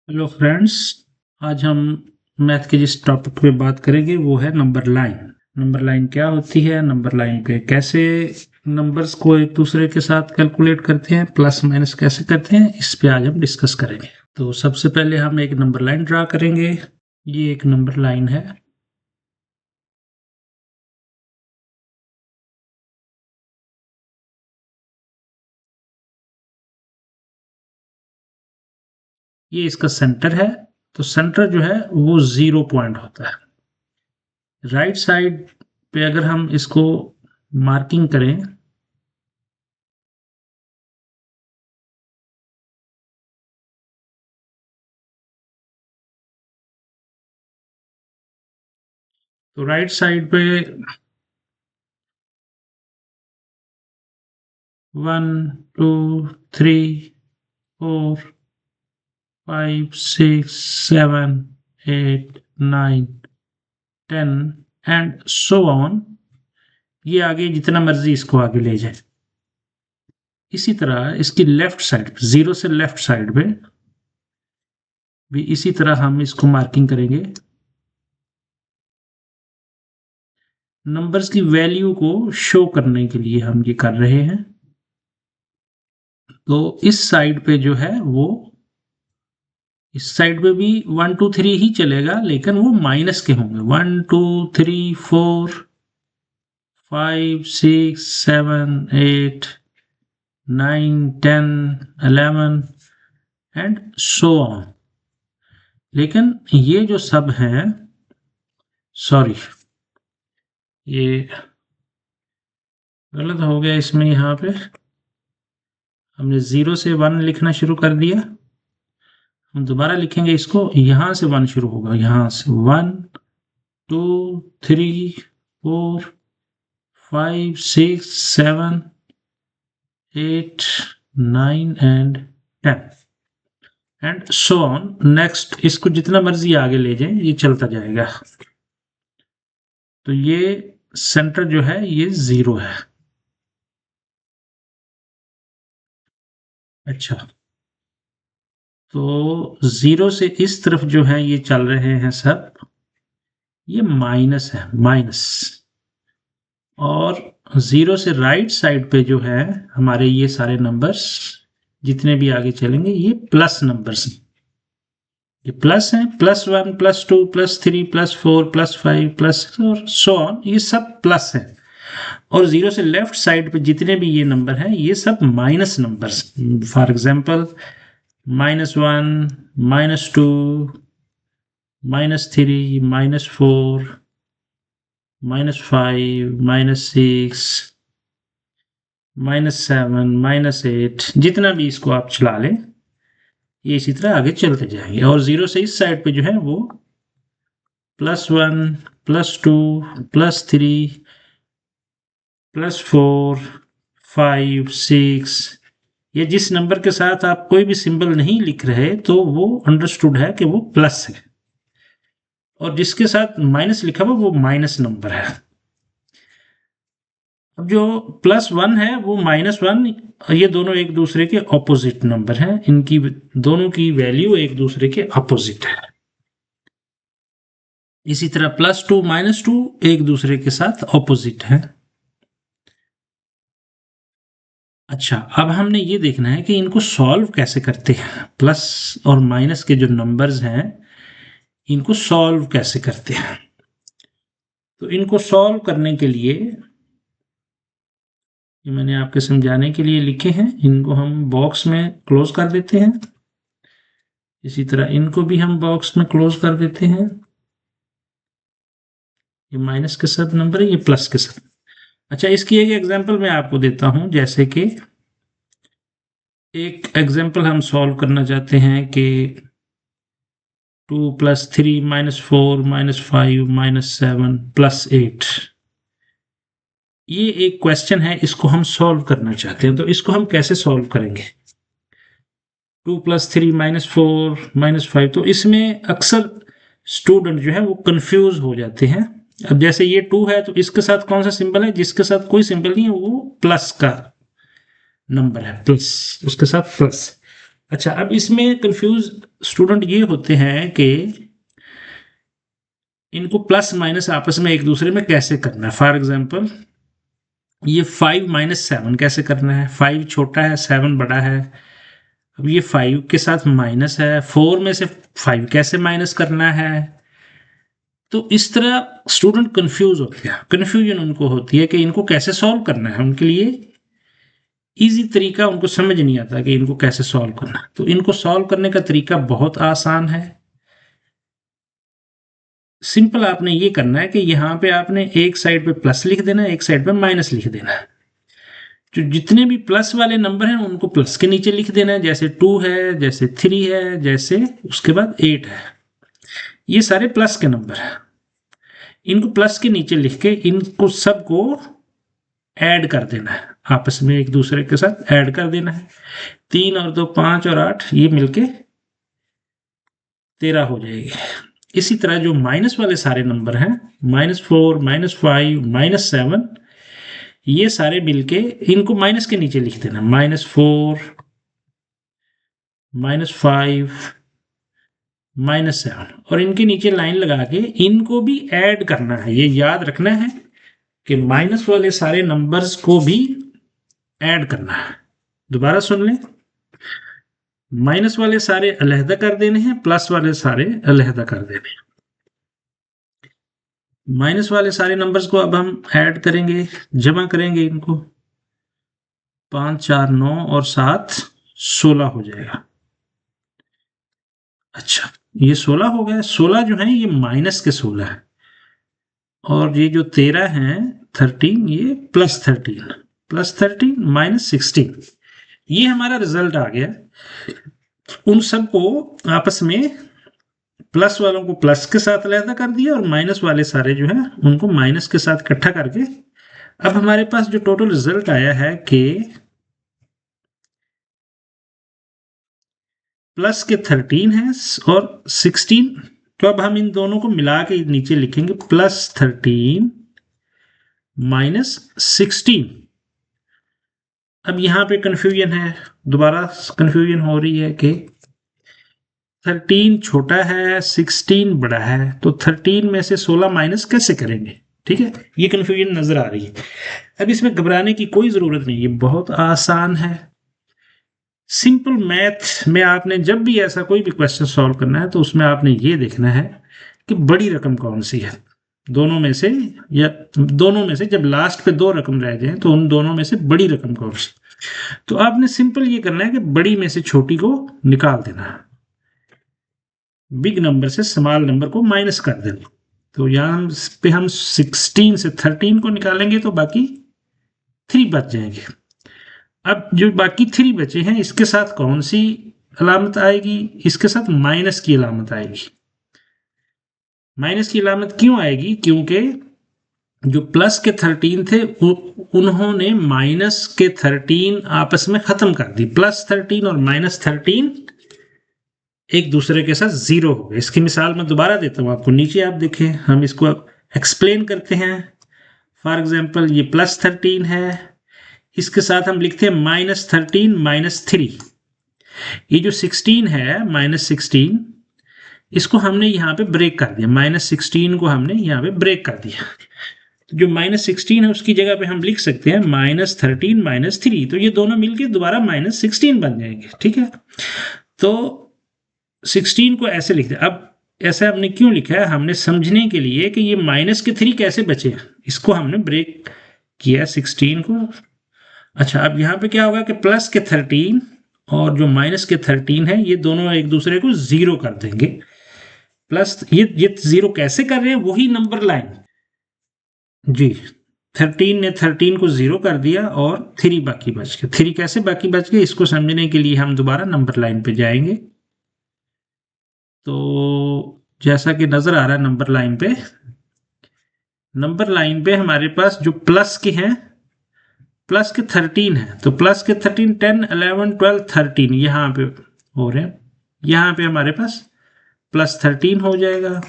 Hello friends. आज हम math के जिस टॉपिक पे बात करेंगे वो है नंबर लाइन। नंबर लाइन क्या होती है, नंबर लाइन पे कैसे नंबर्स को एक दूसरे के साथ कैलकुलेट करते हैं, प्लस माइनस कैसे करते हैं, इस पे आज हम डिस्कस करेंगे। तो सबसे पहले हम एक नंबर लाइन ड्रा करेंगे। ये एक नंबर लाइन है। ये इसका सेंटर है। तो सेंटर जो है वो 0 पॉइंट होता है। राइट साइड पे अगर हम इसको मार्किंग करें तो राइट साइड पे 1 2 3 4 5 6 7 8 9 10 एंड सो ऑन। ये आगे जितना मर्जी इसको आगे ले जाए। इसी तरह इसकी लेफ्ट साइड, 0 से लेफ्ट साइड पे भी इसी तरह हम इसको मार्किंग करेंगे। नंबर्स की वैल्यू को शो करने के लिए हम ये कर रहे हैं। तो इस साइड पे जो है वो, इस साइड पे भी 1 2 3 ही चलेगा, लेकिन वो माइनस के होंगे। 1 2 3 4 5 6 7 8 9 10 11 एंड सो ऑन। लेकिन ये जो सब हैं, सॉरी ये गलत हो गया इसमें। यहाँ पे हमने 0 से 1 लिखना शुरू कर दिया। हम दोबारा लिखेंगे इसको, यहां से 1 शुरू होगा। यहां से 1 2 3 4 5 6 7 8 9 and 10 and so on. Next इसको जितना मर्जी आगे ले जाए ये चलता जाएगा। तो ये सेंटर जो है ये 0 है। अच्छा, तो 0 से इस तरफ जो है ये चल रहे हैं सब, ये माइनस है, माइनस। और 0 से राइट साइड पे जो है हमारे ये सारे नंबर्स जितने भी आगे चलेंगे ये प्लस नंबर्स हैं। ये प्लस हैं, +1 +2 +3 +4 +5 प्लस और सो ऑन, ये सब प्लस हैं। और 0 से लेफ्ट साइड पे जितने भी ये नंबर हैं ये सब माइनस नंबर्स। फॉर एग्जांपल -1 -2 -3 -4 -5 -6 -7 -8, जितना भी इसको आप चला लें ये इसी तरह आगे चलते जाएंगे। और 0 से इस साइड पे जो है वो +1 +2 +3 +4 5 6, ये जिस नंबर के साथ आप कोई भी सिंबल नहीं लिख रहे तो वो अंडरस्टूड है कि वो प्लस है, और जिसके साथ माइनस लिखा हुआ वो माइनस नंबर है। अब जो +1 है वो -1, ये दोनों एक दूसरे के ऑपोजिट नंबर हैं। इनकी दोनों की वैल्यू एक दूसरे के ऑपोजिट है। इसी तरह +2 -2 एक दूसरे के साथ ऑपोजिट है। अच्छा, अब हमने ये देखना है कि इनको सॉल्व कैसे करते हैं। प्लस और माइनस के जो नंबर्स हैं इनको सॉल्व कैसे करते हैं। तो इनको सॉल्व करने के लिए ये मैंने आपके समझाने के लिए लिखे हैं, इनको हम बॉक्स में क्लोज कर देते हैं। इसी तरह इनको भी हम बॉक्स में क्लोज कर देते हैं। ये माइनस के साथ नंबर है, ये प्लस के साथ। अच्छा, इसकी एक एग्जांपल मैं आपको देता हूं। जैसे कि एक एग्जांपल हम सॉल्व करना चाहते हैं कि 2 + 3 -4 -5 -7 +8, ये एक क्वेश्चन है, इसको हम सॉल्व करना चाहते हैं। तो इसको हम कैसे सॉल्व करेंगे। 2 + 3 -4 -5, तो इसमें अक्सर स्टूडेंट जो है वो कंफ्यूज हो जाते हैं। अब जैसे ये 2 है तो इसके साथ कौन सा सिंबल है, जिसके साथ कोई सिंबल नहीं है वो प्लस का नंबर है, प्लस, उसके साथ प्लस। अच्छा, अब इसमें कंफ्यूज स्टूडेंट ये होते हैं कि इनको प्लस माइनस आपस में एक दूसरे में कैसे करना है। फॉर एग्जांपल ये 5 माइनस 7 कैसे करना है। 5 छोटा है, 7 बड़ा है। अब ये 5 के साथ माइनस है, 4 में से 5 कैसे माइनस करना है। तो इस तरह स्टूडेंट कंफ्यूज होते हैं, कंफ्यूजन उनको होती है कि इनको कैसे सॉल्व करना है। उनके लिए इजी तरीका उनको समझ नहीं आता कि इनको कैसे सॉल्व करना है। तो इनको सॉल्व करने का तरीका बहुत आसान है। सिंपल आपने ये करना है कि यहाँ पे आपने एक साइड पे प्लस लिख देना है, एक साइड पे माइनस लिख देना है। जो जितने भी प्लस वाले नंबर हैं उनको प्लस के नीचे लिख देना है, जैसे 2 है, जैसे 3 है, जैसे उसके बाद 8 है। ये सारे प्लस के नंबर हैं। इनको प्लस के नीचे लिख के इनको सबको ऐड कर देना है, आपस में एक दूसरे के साथ ऐड कर देना है। 3 और 2 5 और 8 ये मिलके 13 हो जाएगी। इसी तरह जो माइनस वाले सारे नंबर हैं, -4, -5, -7, ये सारे मिलके इनको माइनस के नीचे लिख देना। -4, -5, -7 और इनके नीचे लाइन लगा के इनको भी ऐड करना है। ये याद रखना है कि माइनस वाले सारे नंबर्स को भी ऐड करना है। दोबारा सुन लें, माइनस वाले सारे अलहदा कर देने हैं, प्लस वाले सारे अलहदा कर देने हैं। माइनस वाले सारे नंबर्स को अब हम ऐड करेंगे, जमा करेंगे इनको। 5 4 9 और 7 16 हो जाएगा। अच्छा, ये 16 हो गया। 16 जो है ये माइनस के 16 है और ये जो 13 है 13, ये +13, +13 -16, ये हमारा रिजल्ट आ गया। उन सबको आपस में प्लस वालों को प्लस के साथ अलहदा कर दिया और माइनस वाले सारे जो है उनको माइनस के साथ इकट्ठा करके अब हमारे पास जो टोटल रिजल्ट आया है कि प्लस के 13 है और 16। तो अब हम इन दोनों को मिला के नीचे लिखेंगे +13 -16। अब यहां पे कंफ्यूजन है, दोबारा कंफ्यूजन हो रही है कि 13 छोटा है, 16 बड़ा है, तो 13 में से 16 माइनस कैसे करेंगे। ठीक है, ये कंफ्यूजन नजर आ रही है। अब इसमें घबराने की कोई जरूरत नहीं, ये बहुत आसान है। सिंपल मैथ में आपने जब भी ऐसा कोई भी क्वेश्चन सॉल्व करना है तो उसमें आपने ये देखना है कि बड़ी रकम कौन सी है दोनों में से, या दोनों में से जब लास्ट पे 2 रकम रह जाए तो उन दोनों में से बड़ी रकम कौन सी। तो आपने सिंपल ये करना है कि बड़ी में से छोटी को निकाल देना है, बिग नंबर से स्मॉल नंबर को माइनस कर देना। तो यहाँ पे हम 16 से 13 को निकालेंगे तो बाकी 3 बच जाएंगे। अब जो बाकी 3 बचे हैं इसके साथ कौन सी अलामत आएगी, इसके साथ माइनस की अलामत आएगी। माइनस की अलामत क्यों आएगी, क्योंकि जो प्लस के 13 थे उन्होंने माइनस के 13 आपस में खत्म कर दी। +13 और -13 एक दूसरे के साथ 0 हो गए। इसकी मिसाल मैं दोबारा देता हूं आपको, नीचे आप देखें, हम इसको एक्सप्लेन करते हैं। फॉर एग्जाम्पल ये +13 है, इसके साथ हम लिखते हैं -13 -3। ये जो 16 है -16, इसको हमने यहाँ पे ब्रेक कर दिया, -16 को हमने यहाँ पे ब्रेक कर दिया। तो जो -16 है उसकी जगह पे हम लिख सकते हैं -13 -3। तो ये दोनों मिलके दोबारा -16 बन जाएंगे। ठीक है, तो 16 को ऐसे लिख दिया। अब ऐसा हमने क्यों लिखा है, हमने समझने के लिए कि ये माइनस के 3 कैसे बचे, इसको हमने ब्रेक किया 16 को। अच्छा, अब यहाँ पे क्या होगा कि प्लस के 13 और जो माइनस के 13 है ये दोनों एक दूसरे को 0 कर देंगे। प्लस ये 0 कैसे कर रहे हैं, वही नंबर लाइन जी। 13 ने 13 को 0 कर दिया और 3 बाकी बच गए। 3 कैसे बाकी बच गए, इसको समझने के लिए हम दोबारा नंबर लाइन पे जाएंगे। तो जैसा कि नजर आ रहा है नंबर लाइन पे हमारे पास जो प्लस के हैं, प्लस के 13 है, तो प्लस के 13 10 11 12 13 यहाँ पे हो रहे हैं। यहाँ पे हमारे पास +13 हो जाएगा।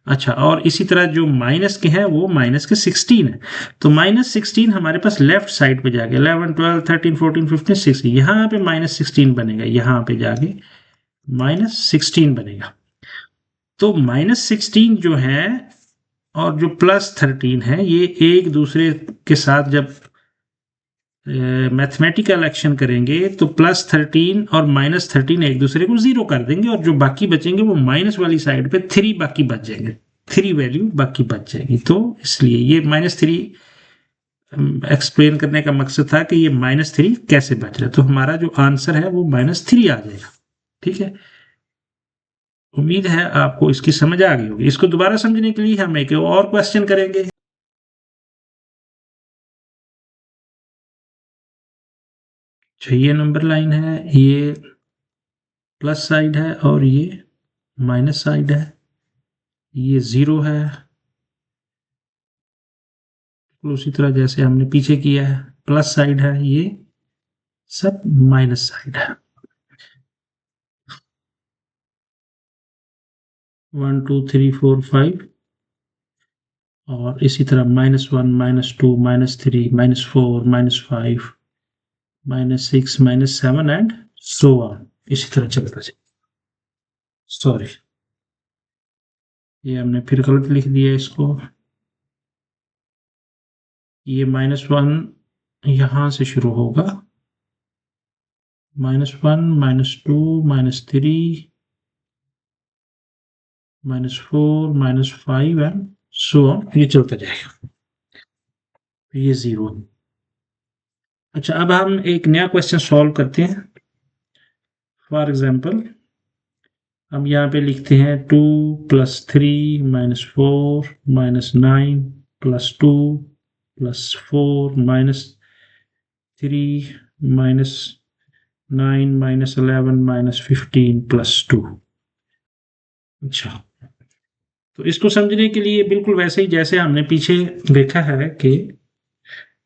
अच्छा, और इसी तरह जो माइनस के हैं वो माइनस के 16 है, तो -16 हमारे पास लेफ्ट साइड पे जाके 11 12 13 14 15 16 यहाँ पे -16 बनेगा, यहाँ पे जाके -16 बनेगा। तो -16 जो है और जो +13 है ये एक दूसरे के साथ जब मैथमेटिकल एक्शन करेंगे तो +13 और -13 एक दूसरे को 0 कर देंगे और जो बाकी बचेंगे वो माइनस वाली साइड पे 3 बाकी बच जाएंगे, 3 वैल्यू बाकी बच जाएगी। तो इसलिए ये -3 एक्सप्लेन करने का मकसद था कि ये -3 कैसे बच रहा है, तो हमारा जो आंसर है वो -3 आ जाएगा। ठीक है, उम्मीद है आपको इसकी समझ आ गई होगी। इसको दोबारा समझने के लिए हम एक और क्वेश्चन करेंगे। ये नंबर लाइन है, ये प्लस साइड है और ये माइनस साइड है, ये 0 है, उसी तरह जैसे हमने पीछे किया है। प्लस साइड है, ये सब माइनस साइड है। 1 2 3 4 5 और इसी तरह -1 -2 -3 -4 -5 -6 -7 एंड सो ऑन, इसी तरह चलता है। सॉरी, ये हमने फिर गलत लिख दिया इसको। ये -1 यहां से शुरू होगा, -1 -2 -3 -4 -5 एंड सो ऑन, ये चलता जाएगा, ये 0। अच्छा, अब हम एक नया क्वेश्चन सॉल्व करते हैं। फॉर एग्जाम्पल हम यहाँ पे लिखते हैं 2 + 3 -4 -9 +2 +4 -3 -9 -11 -15 +2। अच्छा, तो इसको समझने के लिए बिल्कुल वैसे ही जैसे हमने पीछे देखा है कि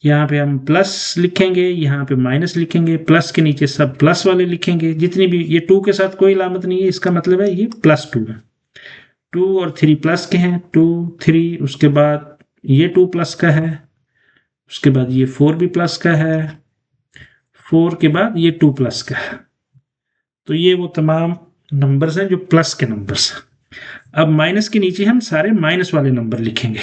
यहाँ पे हम प्लस लिखेंगे, यहाँ पे माइनस लिखेंगे, प्लस के नीचे सब प्लस वाले लिखेंगे, जितनी भी ये 2 के साथ कोई अलामत नहीं है, इसका मतलब है ये +2 है। 2 और 3 प्लस के हैं, 2 3, उसके बाद ये 2 प्लस का है, उसके बाद ये 4 भी प्लस का है, 4 के बाद ये 2 प्लस का है। तो ये वो तमाम नंबर्स हैं जो प्लस के नंबर्स हैं। अब माइनस के नीचे हम सारे माइनस वाले नंबर लिखेंगे।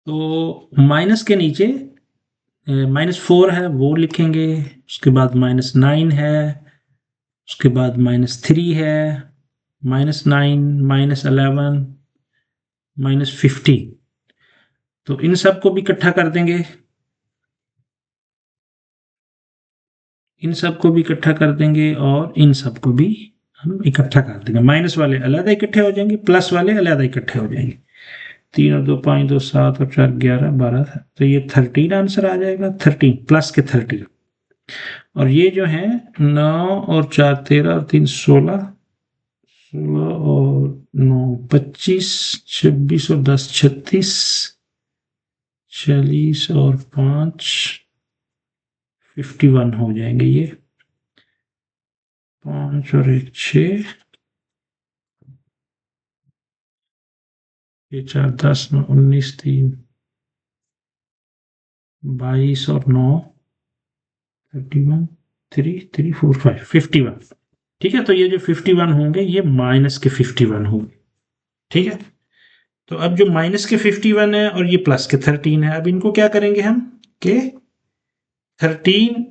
तो माइनस के नीचे -4 है वो लिखेंगे, उसके बाद -9 है, उसके बाद -3 है, -9 -11 -50। तो इन सब को भी इकट्ठा कर देंगे, इन सब को भी इकट्ठा कर देंगे और इन सब को भी हम इकट्ठा कर देंगे। माइनस वाले अलग इकट्ठे हो जाएंगे, प्लस वाले अलग इकट्ठे हो जाएंगे। 3 और 2 5 2 7 और 4 11 12, तो ये 13 आंसर आ जाएगा। 13 प्लस के 13, और ये जो है 9 और 4 13 और 3 16, 16 और 9 25, 26 और 10 36, 40 और 5 51 हो जाएंगे। ये 5 और 1 6, ये 4 10 9 19 3 22 और 9 31 3 3 4 5 51। ठीक है, तो ये जो 51 होंगे ये माइनस के 51 होंगे। ठीक है, तो अब जो माइनस के 51 है और ये प्लस के 13 है, अब इनको क्या करेंगे हम कि 13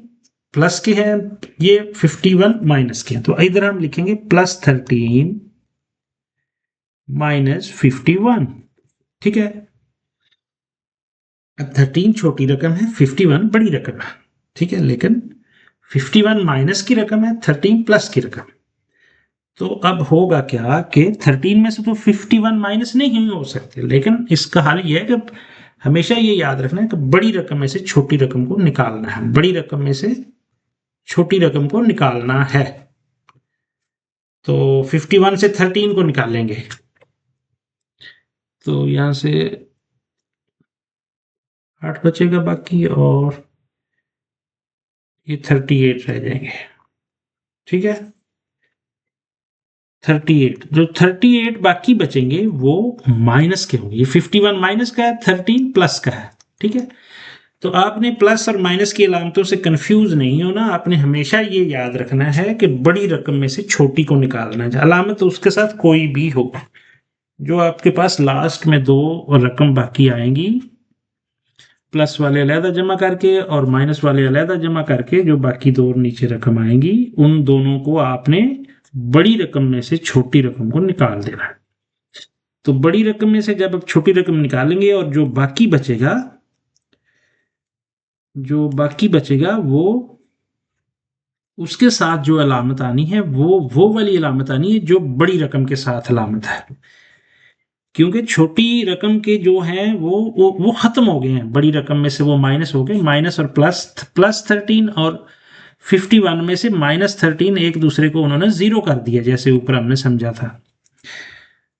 प्लस के हैं, ये 51 माइनस के हैं, तो इधर हम लिखेंगे +13 -51। ठीक है, अब 13 छोटी रकम है, 51 बड़ी रकम है। ठीक है, लेकिन 51 माइनस की रकम है, 13 प्लस की रकम। तो अब होगा क्या कि 13 में से तो 51 माइनस नहीं हो सकते, लेकिन इसका हल ये है कि हमेशा ये याद रखना है कि बड़ी रकम में से छोटी रकम को निकालना है, बड़ी रकम में से छोटी रकम को निकालना है। तो 51 से 13 को निकालेंगे, तो यहां से 8 बचेगा बाकी, और ये 38 रह जाएंगे। ठीक है। 38, जो 38 बाकी बचेंगे वो माइनस के होंगे। ये 51 माइनस का है, 13 प्लस का है। ठीक है, तो आपने प्लस और माइनस की अलामतों से कंफ्यूज नहीं होना। आपने हमेशा ये याद रखना है कि बड़ी रकम में से छोटी को निकालना है। अलामत उसके साथ कोई भी हो, जो आपके पास लास्ट में दो रकम बाकी आएंगी, प्लस वाले अलहदा जमा करके और माइनस वाले अलहदा जमा करके, जो बाकी दो नीचे रकम आएंगी, उन दोनों को आपने बड़ी रकम में से छोटी रकम को निकाल देना है। तो बड़ी रकम में से जब आप छोटी रकम निकालेंगे और जो बाकी बचेगा वो उसके साथ जो अलामत आनी है वो वाली अलामत आनी है जो बड़ी रकम के साथ अलामत है। क्योंकि छोटी रकम के जो हैं वो खत्म हो गए हैं, बड़ी रकम में से वो माइनस हो गए। माइनस और प्लस 13 और 51 में से -13 एक दूसरे को उन्होंने जीरो कर दिया, जैसे ऊपर हमने समझा था।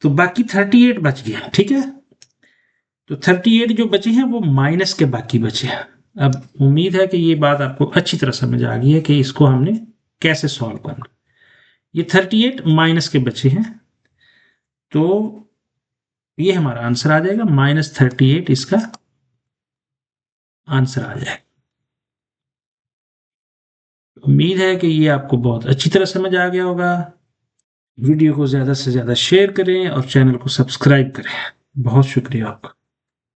तो बाकी 38 बच गए। ठीक है, तो 38 जो बचे हैं वो माइनस के बाकी बचे हैं। अब उम्मीद है कि ये बात आपको अच्छी तरह समझ आ गई है कि इसको हमने कैसे सॉल्व करना। ये 38 माइनस के बचे हैं, तो ये हमारा आंसर आ जाएगा -38, इसका आंसर आ जाएगा। उम्मीद है कि ये आपको बहुत अच्छी तरह समझ आ गया होगा। वीडियो को ज़्यादा से ज़्यादा शेयर करें और चैनल को सब्सक्राइब करें। बहुत शुक्रिया आपका।